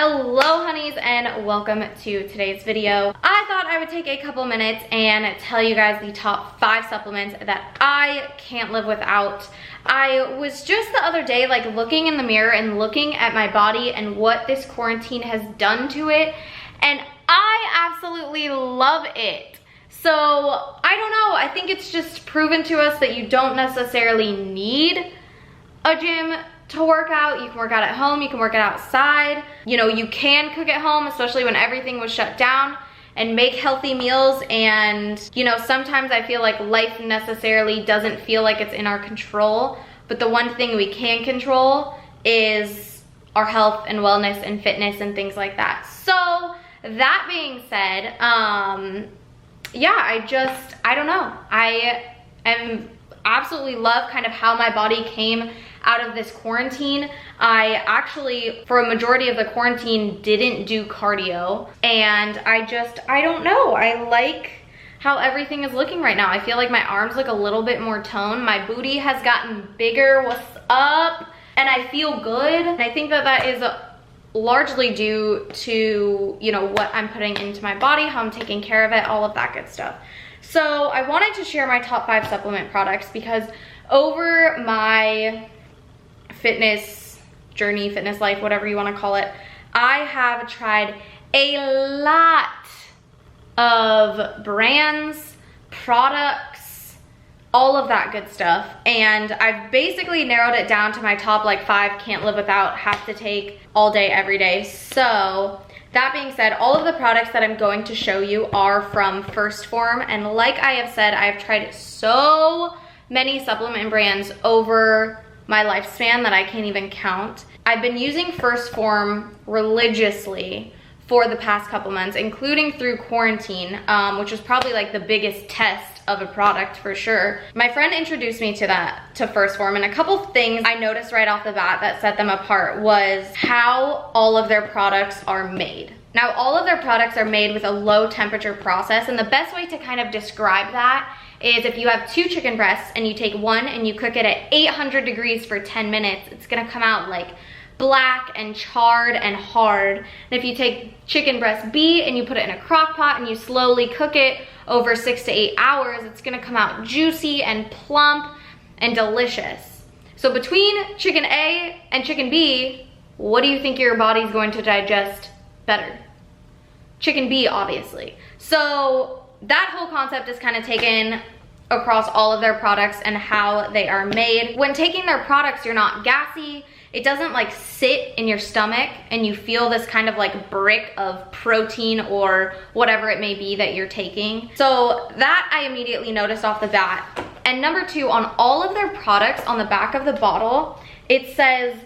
Hello honeys and welcome to today's video. I thought I would take a couple minutes and tell you guys the top 5 supplements that I can't live without. I was just the other day like looking in the mirror and looking at my body and what this quarantine has done to it, and I absolutely love it. So I don't know, I think it's just proven to us that you don't necessarily need a gym to work out. You can work out at home, you can work out outside. You know, you can cook at home, especially when everything was shut down, and make healthy meals. And you know, sometimes I feel like life necessarily doesn't feel like it's in our control, but the one thing we can control is our health and wellness and fitness and things like that. So that being said, yeah, I don't know. I am absolutely love kind of how my body came out of this quarantine. I actually, for a majority of the quarantine, didn't do cardio, and I don't know. I like how everything is looking right now. I feel like my arms look a little bit more toned. My booty has gotten bigger. What's up? And I feel good. And I think that that is largely due to, you know, what I'm putting into my body, how I'm taking care of it, all of that good stuff. So I wanted to share my top 5 supplement products because over my fitness journey, fitness life, whatever you want to call it, I have tried a lot of brands, products, all of that good stuff. And I've basically narrowed it down to my top like 5 can't live without, have to take all day, every day. So that being said, all of the products that I'm going to show you are from FirstForm. And like I have said, I've tried so many supplement brands over my lifespan that I can't even count. I've been using FirstForm religiously for the past couple months, including through quarantine, which was probably like the biggest test of a product for sure. My friend introduced me to FirstForm, and a couple things I noticed right off the bat that set them apart was how all of their products are made. Now, all of their products are made with a low temperature process, and the best way to kind of describe that is if you have 2 chicken breasts and you take one and you cook it at 800 degrees for 10 minutes, it's gonna come out like black and charred and hard. And if you take chicken breast B and you put it in a crock pot and you slowly cook it over 6 to 8 hours, it's gonna come out juicy and plump and delicious. So between chicken A and chicken B, what do you think your body's going to digest better? Chicken B, obviously. So that whole concept is kind of taken across all of their products and how they are made. When taking their products, you're not gassy. It doesn't like sit in your stomach and you feel this kind of like brick of protein or whatever it may be that you're taking. So that I immediately noticed off the bat. And number 2, on all of their products, on the back of the bottle, it says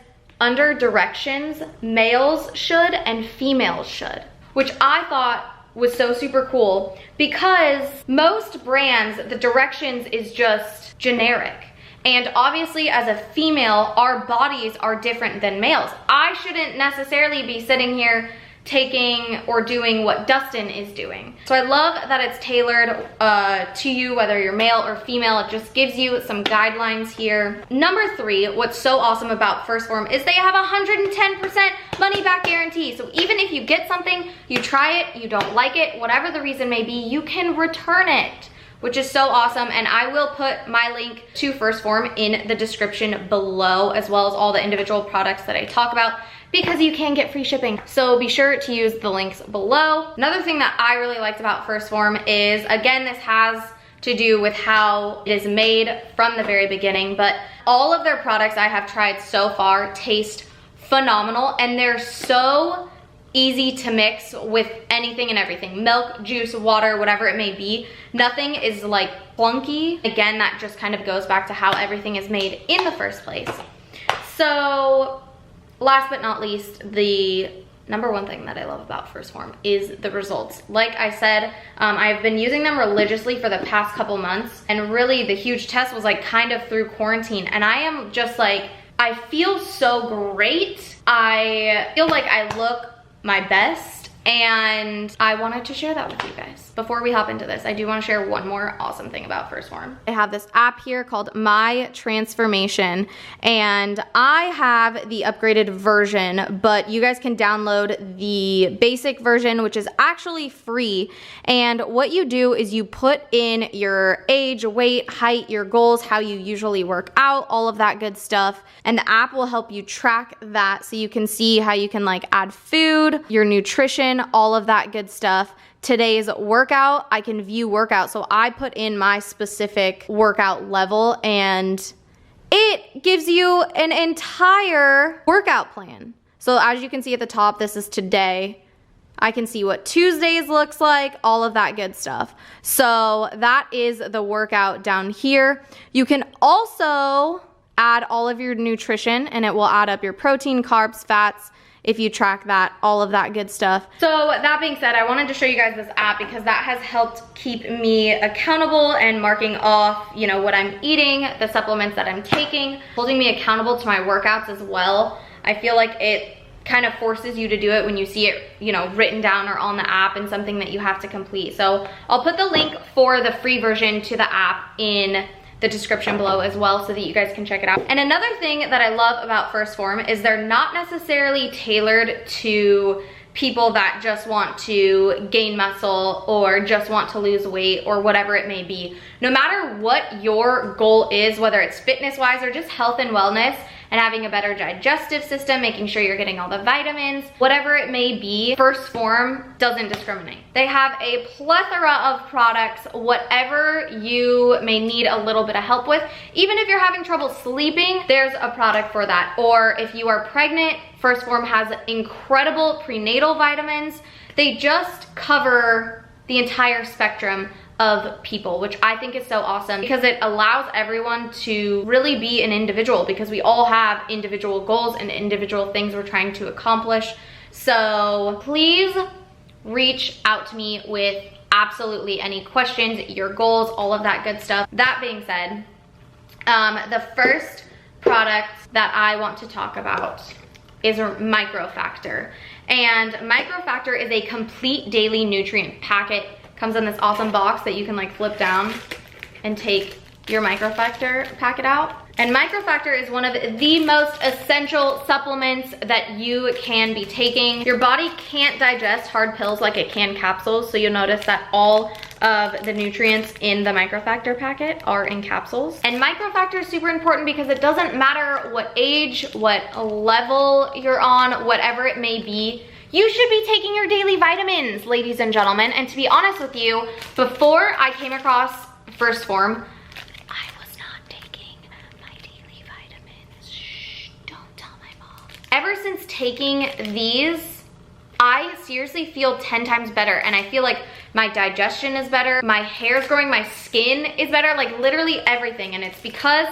under directions, males should and females should, which I thought was so super cool because most brands, the directions is just generic. And obviously as a female, our bodies are different than males. I shouldn't necessarily be sitting here taking or doing what Dustin is doing. So I love that it's tailored to you, whether you're male or female. It just gives you some guidelines here. Number 3, what's so awesome about FirstForm is they have a 110% money back guarantee. So even if you get something, you try it, you don't like it, whatever the reason may be, you can return it, which is so awesome. And I will put my link to FirstForm in the description below, as well as all the individual products that I talk about, because you can get free shipping. So be sure to use the links below. Another thing that I really liked about FirstForm is, again, this has to do with how it is made from the very beginning, but all of their products I have tried so far taste phenomenal, and they're so easy to mix with anything and everything. Milk, juice, water, whatever it may be. Nothing is like clunky. Again, that just kind of goes back to how everything is made in the first place. So last but not least, the number 1 thing that I love about FirstForm is the results. Like I said, I've been using them religiously for the past couple months, and really the huge test was like kind of through quarantine, and I am just like, I feel so great. I feel like I look my best, and I wanted to share that with you guys. before we hop into this, I do want to share one more awesome thing about FirstForm. I have this app here called My Transformation, and I have the upgraded version, but you guys can download the basic version, which is actually free. And what you do is you put in your age, weight, height, your goals, how you usually work out, all of that good stuff. And the app will help you track that so you can see how you can like add food, your nutrition, all of that good stuff. Today's workout, I can view workout. So I put in my specific workout level and it gives you an entire workout plan. So as you can see at the top, this is today. I can see what Tuesdays looks like, all of that good stuff. So that is the workout down here. You can also add all of your nutrition and it will add up your protein, carbs, fats, if you track that, all of that good stuff. So that being said, I wanted to show you guys this app because that has helped keep me accountable and marking off, you know, what I'm eating, the supplements that I'm taking, holding me accountable to my workouts as well. I feel like it kind of forces you to do it when you see it, you know, written down or on the app and something that you have to complete. So I'll put the link for the free version to the app in the description below as well so that you guys can check it out. And another thing that I love about FirstForm is they're not necessarily tailored to people that just want to gain muscle or just want to lose weight or whatever it may be. No matter what your goal is, whether it's fitness-wise or just health and wellness, and having a better digestive system, making sure you're getting all the vitamins, whatever it may be, FirstForm doesn't discriminate. They have a plethora of products, whatever you may need a little bit of help with. Even if you're having trouble sleeping, there's a product for that. Or if you are pregnant, FirstForm has incredible prenatal vitamins. They just cover the entire spectrum of people, which I think is so awesome because it allows everyone to really be an individual because we all have individual goals and individual things we're trying to accomplish. So please reach out to me with absolutely any questions, your goals, all of that good stuff. That being said, the first product that I want to talk about is Microfactor. And Microfactor is a complete daily nutrient packet. Comes in this awesome box that you can like flip down and take your Microfactor packet out. And Microfactor is one of the most essential supplements that you can be taking. Your body can't digest hard pills like it can capsules, so you'll notice that all of the nutrients in the Microfactor packet are in capsules. And Microfactor is super important because it doesn't matter what age, what level you're on, whatever it may be, you should be taking your daily vitamins, ladies and gentlemen. And to be honest with you, before I came across FirstForm, I was not taking my daily vitamins. Shh, don't tell my mom. Ever since taking these, I seriously feel 10 times better. And I feel like my digestion is better, my hair's growing, my skin is better, like literally everything. And it's because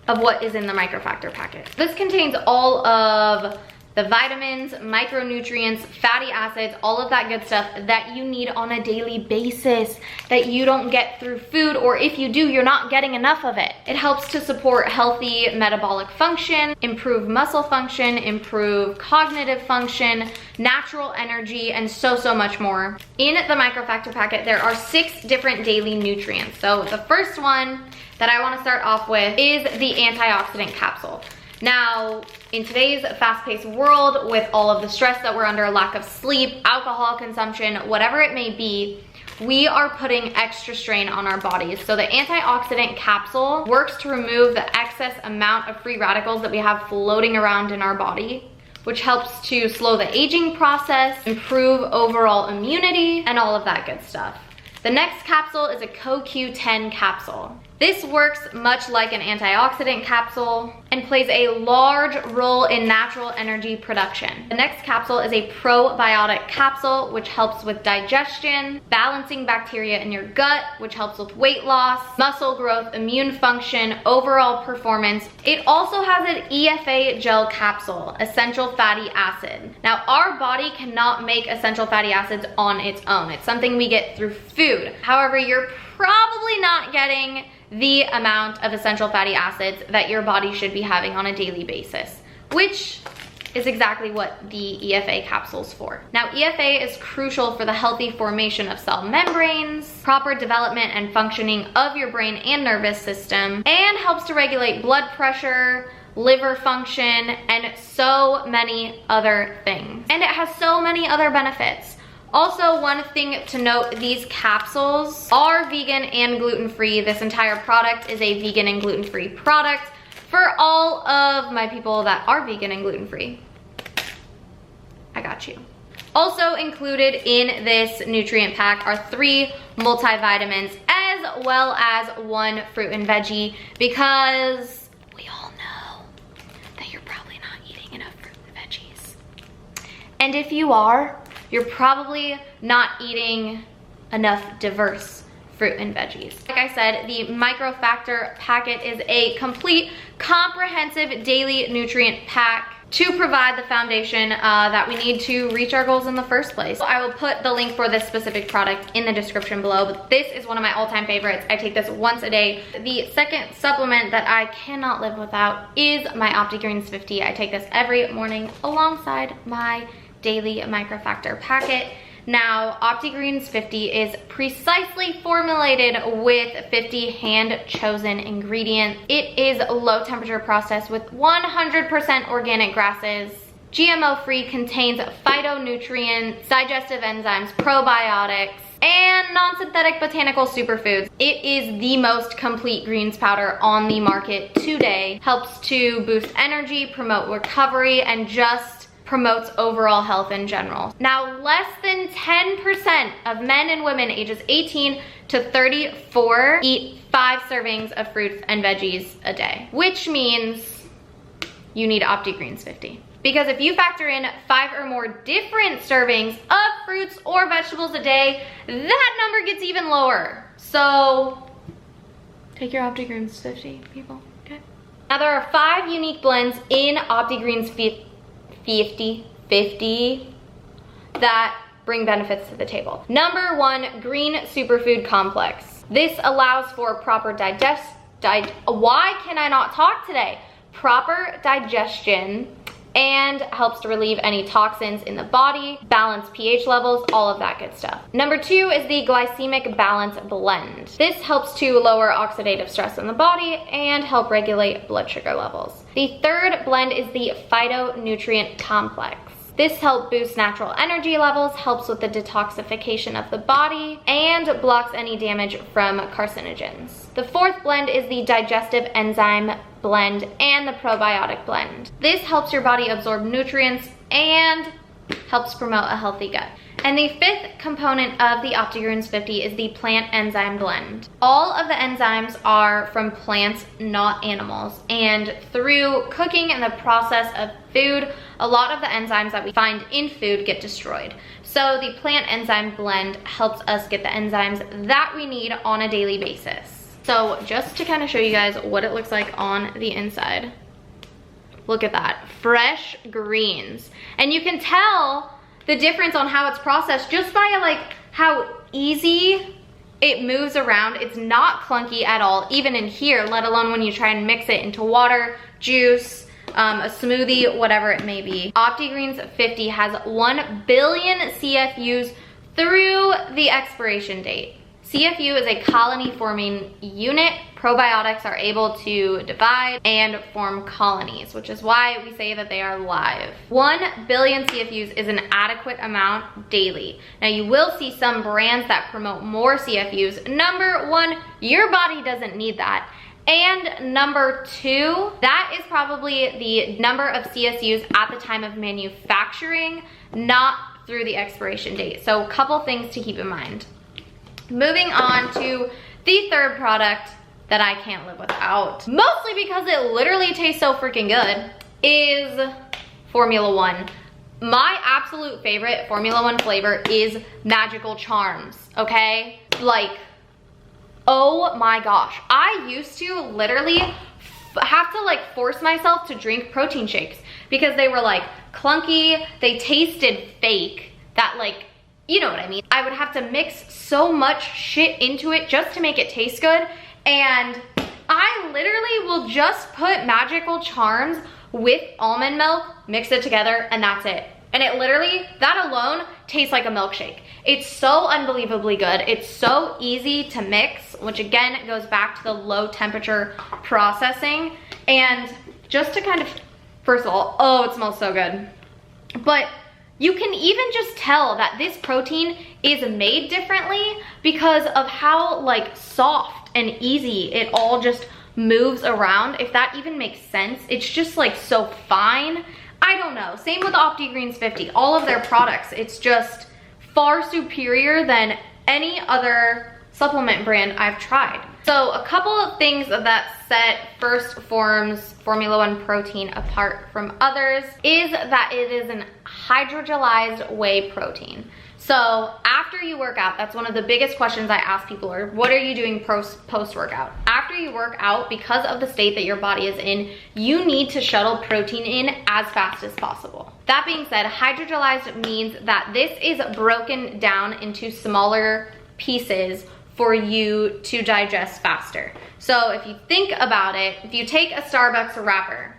of what is in the Microfactor packet. This contains all of the vitamins, micronutrients, fatty acids, all of that good stuff that you need on a daily basis that you don't get through food, or if you do, you're not getting enough of it. It helps to support healthy metabolic function, improve muscle function, improve cognitive function, natural energy, and so much more. In the Microfactor packet, there are 6 different daily nutrients. So the first one that I want to start off with is the antioxidant capsule. Now, in today's fast-paced world, with all of the stress that we're under, lack of sleep, alcohol consumption, whatever it may be, we are putting extra strain on our bodies. So the antioxidant capsule works to remove the excess amount of free radicals that we have floating around in our body, which helps to slow the aging process, improve overall immunity, and all of that good stuff. The next capsule is a CoQ10 capsule. This works much like an antioxidant capsule and plays a large role in natural energy production. The next capsule is a probiotic capsule, which helps with digestion, balancing bacteria in your gut, which helps with weight loss, muscle growth, immune function, overall performance. It also has an EFA gel capsule, essential fatty acid. Now, our body cannot make essential fatty acids on its own. It's something we get through food. However, you're probably not getting the amount of essential fatty acids that your body should be having on a daily basis, which is exactly what the EFA capsule's for. Now, EFA is crucial for the healthy formation of cell membranes, proper development and functioning of your brain and nervous system, and helps to regulate blood pressure, liver function, and so many other things. And it has so many other benefits. Also, one thing to note, these capsules are vegan and gluten-free. This entire product is a vegan and gluten-free product for all of my people that are vegan and gluten-free. I got you. Also included in this nutrient pack are 3 multivitamins as well as 1 fruit and veggie, because we all know that you're probably not eating enough fruit and veggies. And if you are, you're probably not eating enough diverse fruit and veggies. Like I said, the Microfactor packet is a complete, comprehensive daily nutrient pack to provide the foundation that we need to reach our goals in the first place. I will put the link for this specific product in the description below, but this is one of my all-time favorites. I take this once a day. The second supplement that I cannot live without is my Opti Greens 50. I take this every morning alongside my daily Microfactor packet. Now, Opti Greens 50 is precisely formulated with 50 hand-chosen ingredients. It is low temperature processed with 100% organic grasses, GMO-free, contains phytonutrients, digestive enzymes, probiotics, and non-synthetic botanical superfoods. It is the most complete greens powder on the market today. Helps to boost energy, promote recovery, and just promotes overall health in general. Now, less than 10% of men and women ages 18 to 34 eat 5 servings of fruits and veggies a day, which means you need Opti Greens 50. Because if you factor in 5 or more different servings of fruits or vegetables a day, that number gets even lower. So take your Opti Greens 50, people, okay? Now, there are 5 unique blends in Opti Greens 50 that bring benefits to the table. Number 1, green superfood complex. This allows for proper why can I not talk today? Proper digestion, and helps to relieve any toxins in the body, balance pH levels, all of that good stuff. Number 2 is the glycemic balance blend. This helps to lower oxidative stress in the body and help regulate blood sugar levels. The 3rd blend is the phytonutrient complex. This helps boost natural energy levels, helps with the detoxification of the body, and blocks any damage from carcinogens. The 4th blend is the digestive enzyme blend and the probiotic blend. This helps your body absorb nutrients and helps promote a healthy gut. And the 5th component of the Opti Greens 50 is the plant enzyme blend. All of the enzymes are from plants, not animals. And through cooking and the process of food, a lot of the enzymes that we find in food get destroyed. So the plant enzyme blend helps us get the enzymes that we need on a daily basis. So just to kind of show you guys what it looks like on the inside. Look at that, fresh greens. And you can tell the difference on how it's processed just by like how easy it moves around. It's not clunky at all, even in here, let alone when you try and mix it into water, juice, a smoothie, whatever it may be. Opti Greens 50 has 1 billion CFUs through the expiration date. CFU is a colony-forming unit. Probiotics are able to divide and form colonies, which is why we say that they are live. 1 billion CFUs is an adequate amount daily. Now, you will see some brands that promote more CFUs. Number 1, your body doesn't need that. And number 2, that is probably the number of CFUs at the time of manufacturing, not through the expiration date. So a couple things to keep in mind. Moving on to the 3rd product that I can't live without, mostly because it literally tastes so freaking good, is Formula 1. My absolute favorite Formula 1 flavor is Magical Charms, okay? Like, oh my gosh. I used to literally have to like force myself to drink protein shakes because they were like clunky, they tasted fake, that like, you know what I mean? I would have to mix so much shit into it just to make it taste good. And I literally will just put Magical Charms with almond milk, mix it together, and that's it. And it literally, that alone tastes like a milkshake. It's so unbelievably good. It's so easy to mix, which again goes back to the low temperature processing. And just to kind of, first of all, oh, it smells so good. But you can even just tell that this protein is made differently because of how like soft and easy it all just moves around, if that even makes sense. It's just like so fine. I don't know. Same with Opti Greens 50. All of their products, it's just far superior than any other supplement brand I've tried. So a couple of things that set FirstForm's Formula 1 protein apart from others is that it is an hydrolyzed whey protein. So after you work out, that's one of the biggest questions I ask people are, what are you doing post-workout? After you work out, because of the state that your body is in, you need to shuttle protein in as fast as possible. That being said, hydrolyzed means that this is broken down into smaller pieces for you to digest faster. So if you think about it, if you take a Starbucks wrapper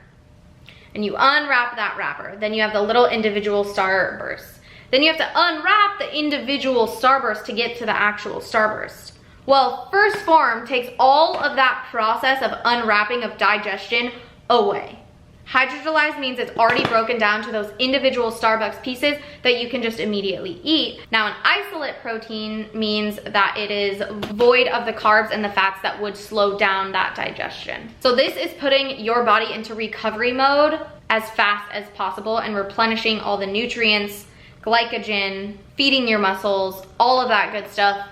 and you unwrap that wrapper, then you have the little individual starbursts. Then you have to unwrap the individual starburst to get to the actual starburst. Well, FirstForm takes all of that process of unwrapping, of digestion, away. Hydrolyzed means it's already broken down to those individual Starbucks pieces that you can just immediately eat. Now, an isolate protein means that it is void of the carbs and the fats that would slow down that digestion. So this is putting your body into recovery mode as fast as possible and replenishing all the nutrients, glycogen, feeding your muscles, all of that good stuff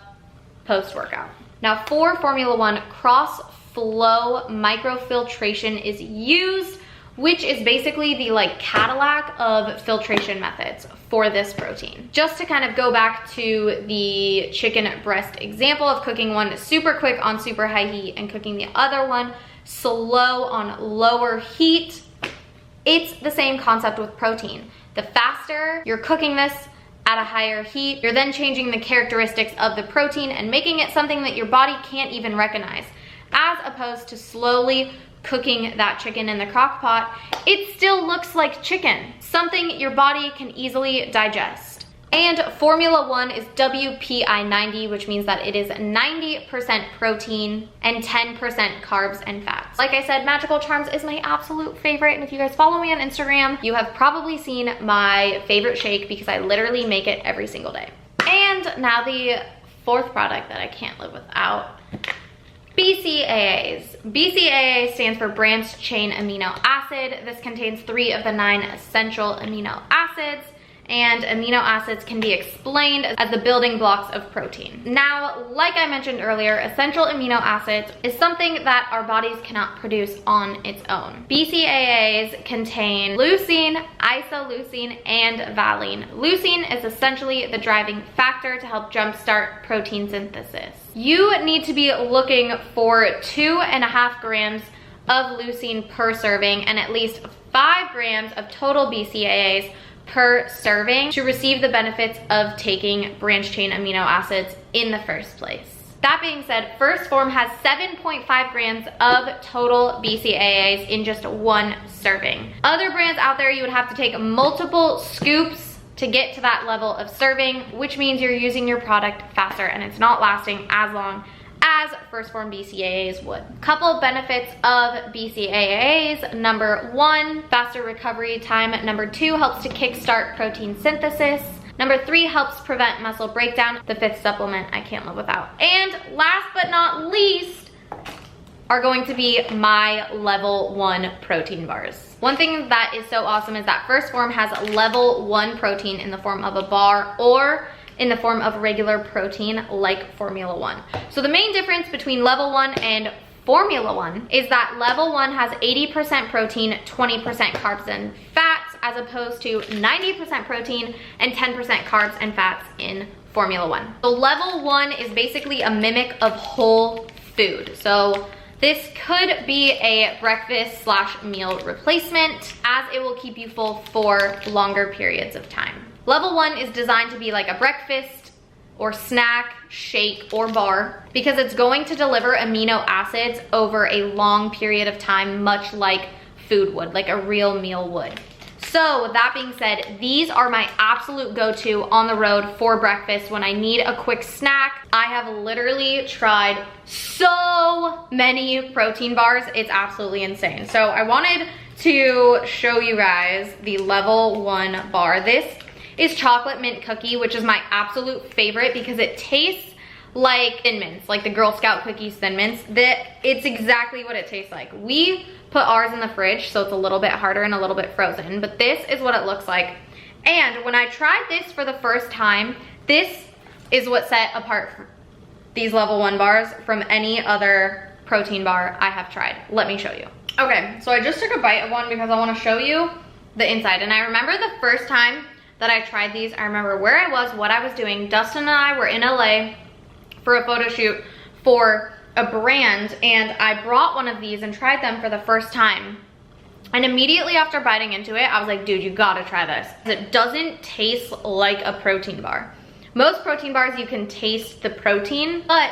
post-workout. Now for Formula 1, cross-flow microfiltration is used, which is basically the like Cadillac of filtration methods for this protein. Just to kind of go back to the chicken breast example of cooking one super quick on super high heat and cooking the other one slow on lower heat, it's the same concept with protein. The faster you're cooking this at a higher heat, you're then changing the characteristics of the protein and making it something that your body can't even recognize. As opposed to slowly cooking that chicken in the crock pot, it still looks like chicken, something your body can easily digest. And Formula 1 is WPI 90, which means that it is 90% protein and 10% carbs and fats. Like I said, Magical Charms is my absolute favorite, and if you guys follow me on Instagram, you have probably seen my favorite shake because I literally make it every single day. And now the fourth product that I can't live without, BCAAs. BCAA stands for branched chain amino acid. This contains 3 of the 9 essential amino acids, and amino acids can be explained as the building blocks of protein. Now, like I mentioned earlier, essential amino acids is something that our bodies cannot produce on its own. BCAAs contain leucine, isoleucine, and valine. Leucine is essentially the driving factor to help jumpstart protein synthesis. You need to be looking for 2.5 grams of leucine per serving and at least 5 grams of total BCAAs per serving to receive the benefits of taking branched chain amino acids in the first place. That being said, FirstForm has 7.5 grams of total BCAAs in just 1 serving. Other brands out there, you would have to take multiple scoops to get to that level of serving, which means you're using your product faster and it's not lasting as long as FirstForm BCAAs would. Couple of benefits of BCAAs. Number 1, faster recovery time. Number 2, helps to kickstart protein synthesis. Number 3, helps prevent muscle breakdown. The 5th supplement I can't live without. And last but not least are going to be my level 1 protein bars. One thing that is so awesome is that FirstForm has level 1 protein in the form of a bar or in the form of regular protein like Formula 1. So the main difference between level 1 and Formula 1 is that level 1 has 80% protein, 20% carbs and fats, as opposed to 90% protein and 10% carbs and fats in Formula 1. So level 1 is basically a mimic of whole food. So this could be a breakfast/meal replacement, as it will keep you full for longer periods of time. Level 1 is designed to be like a breakfast or snack, shake, or bar because it's going to deliver amino acids over a long period of time, much like food would, like a real meal would. So with that being said, these are my absolute go-to on the road for breakfast when I need a quick snack. I have literally tried so many protein bars. It's absolutely insane. So I wanted to show you guys the level 1 bar. This is chocolate mint cookie, which is my absolute favorite because it tastes like Thin Mints, like the Girl Scout cookies Thin Mints. It's exactly what it tastes like. We put ours in the fridge, so it's a little bit harder and a little bit frozen, but this is what it looks like. And when I tried this for the first time, this is what set apart these level 1 bars from any other protein bar I have tried. Let me show you. Okay, so I just took a bite of one because I want to show you the inside. And I remember the first time that I tried these, I remember where I was, what I was doing. Dustin and I were in LA for a photo shoot for a brand, and I brought one of these and tried them for the first time. And immediately after biting into it, I was like, dude, you gotta try this. It doesn't taste like a protein bar. Most protein bars, you can taste the protein, but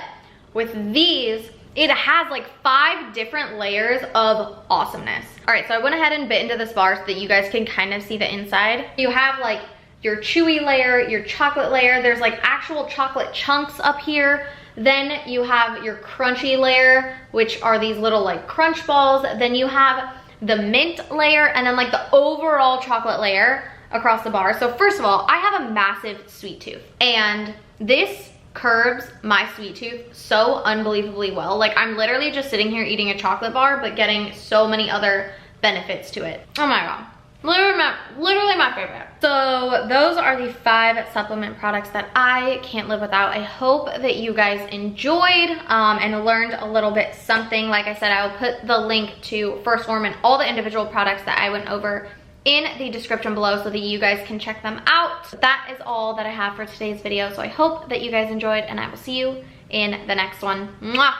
with these, it has like 5 different layers of awesomeness. All right, so I went ahead and bit into this bar so that you guys can kind of see the inside. You have like your chewy layer, your chocolate layer. There's like actual chocolate chunks up here. Then you have your crunchy layer, which are these little like crunch balls. Then you have the mint layer, and then like the overall chocolate layer across the bar. So first of all, I have a massive sweet tooth, and this curbs my sweet tooth so unbelievably well. Like I'm literally just sitting here eating a chocolate bar, but getting so many other benefits to it. Oh my God. Literally my favorite. So those are the 5 supplement products that I can't live without. I hope that you guys enjoyed and learned a little bit something. Like I said, I will put the link to FirstForm and all the individual products that I went over in the description below so that you guys can check them out. That is all that I have for today's video. So I hope that you guys enjoyed, and I will see you in the next one. Mwah!